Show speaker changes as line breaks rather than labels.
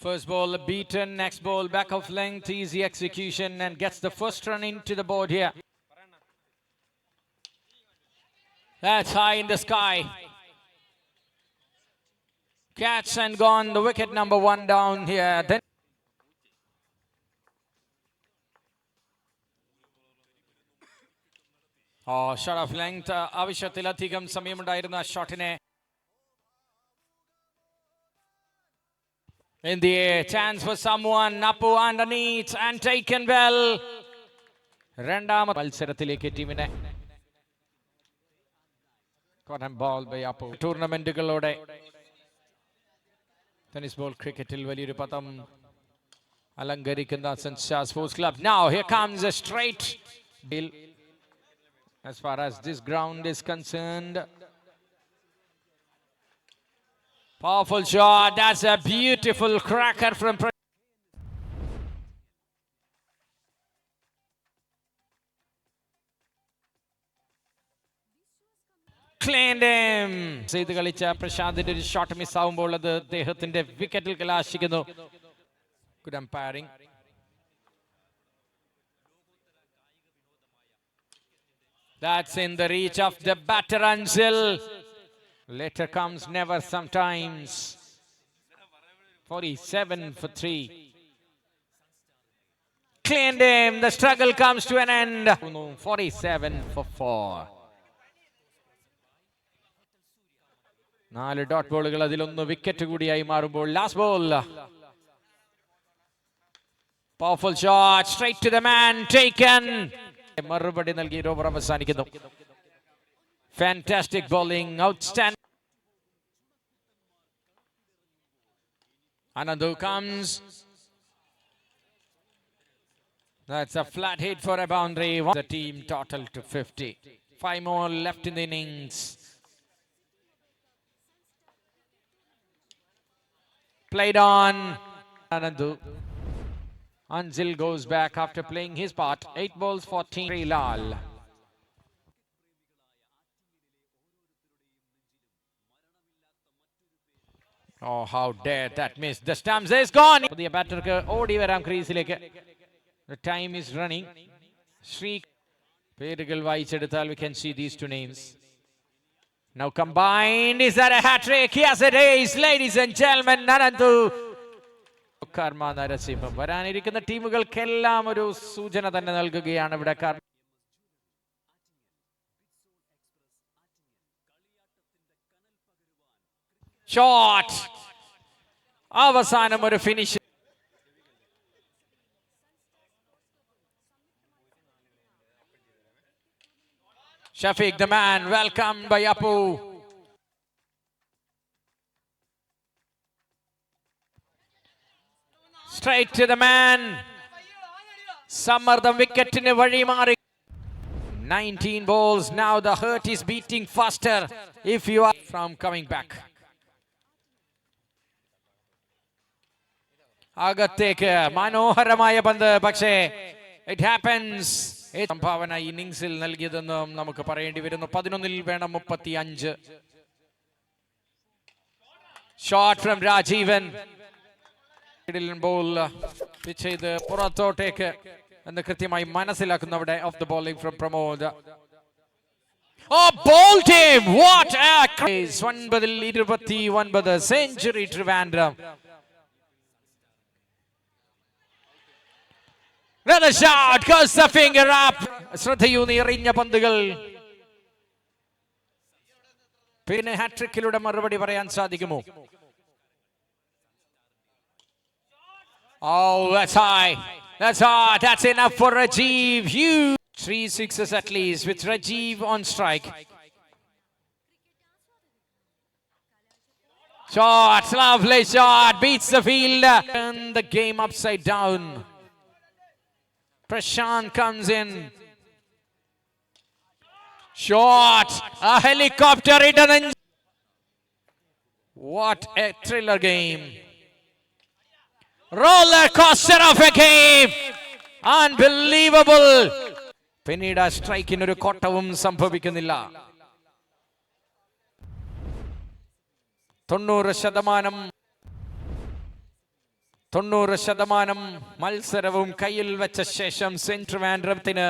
First ball beaten, next ball back of length, easy execution and gets the first run into the board here. That's high in the sky. Catch and gone, the wicket number 1 down here. Then shot of length, ആവശ്യത്തിലധികം സമയമുണ്ടായിരുന്ന ഷോട്ടിനെ in the air, chance for someone, Napu underneath and taken well. രണ്ടാമത്തെ മത്സരത്തിലേക്ക് ടീമിനെ cotton ball by Apu. ടൂർണമെന്റുകളോടെ tennis ball ക്രിക്കറ്റിൽ വലിയൊരു പദം അലങ്കരിക്കുന്ന Sensa sports club. Now here comes a straight bill as far as this ground is concerned. Powerful shot. That's a beautiful cracker from cleaned him. ചെയ്ത് കളിച്ച പ്രശാന്തിന്റെ ഒരു shot miss ആവുമ്പോൾ അത് അദ്ദേഹത്തിന്റെ വിക്കറ്റിൽ കലാശിക്കുന്നു. Good umpiring. That's in the reach of the batter Ansil. Later comes never sometimes. 47 for 3. Cleaned him. The struggle comes to an end. 47 for 4. 4 dot ബോളുകൾ, അതിലൊന്ന് wicket കൂടിയായി മാറുമ്പോൾ last ball. Powerful shot. Straight to the man. Taken. മറുപടി നൽകി over അവസാനിക്കുന്നു. Fantastic bowling. Outstanding. Anandu comes. That's a flat hit for a boundary. The team total to 50. 5 more left in the innings. Played on. Anandu. Ansil goes back after playing his part. 8 balls, 14. Lal. Oh, how dare that miss. The stumps is gone. The batter odi varam crease like. The time is running. Shriek. Perigal vaichedithal, we can see these 2 names. Now combined. Is that a hat-trick? Yes, it is. Ladies and gentlemen, Anandu. കർമ്മ നരസിംഹം വരാനിരിക്കുന്ന ടീമുകൾക്കെല്ലാം ഒരു സൂചന തന്നെ നൽകുകയാണ് ഇവിടെ. Shot അവസാനം ഒരു finish. Shafiq, the man, welcomed by Apu. Straight to the man. Sammardam wicketine vazhi mari. 19 balls. Now the heart is beating faster if you are from coming back. Agatheke manoharamaya pand, പക്ഷേ it happens. സംഭാവന ഇന്നിംഗ്സിൽ നൽകിയതെന്നും നമുക്ക് പറയേണ്ടി വരുന്നു. 11-ൽ വേണം 35. Shot from Rajivan. Ball pitch ചെയ്ത് പുറത്തോട്ടേക്ക് എന്ന് കൃത്യമായി മനസ്സിലാക്കുന്നു അവിടെ. Of the bowling from Pramod. Oh, bowled him. What a craze. 9-ൽ 29 century Trivandrum. Another shot goes the finger up. ശ്രദ്ധയൂന്നി എറിഞ്ഞ പന്തുകൾ. പിന്നെ ഹാട്രിക്കിലൂടെ മറുപടി പറയാൻ സാധിക്കുമോ? Oh, that's high. That's hard. That's enough for Rajiv. Huge. 3 sixes at least with Rajiv on strike. Shot. Lovely shot. Beats the fielder. Turn the game upside down. Prashant comes in. Shot. A helicopter return. What a thriller game. Roller coaster of a game. Unbelievable. പിന്നീട് ആ സ്ട്രൈക്കിന് ഒരു കോട്ടവും സംഭവിക്കുന്നില്ല. 90% 90% മത്സരവും കയ്യിൽ വെച്ച ശേഷം saint ട്രിവാൻഡ്രത്തിന്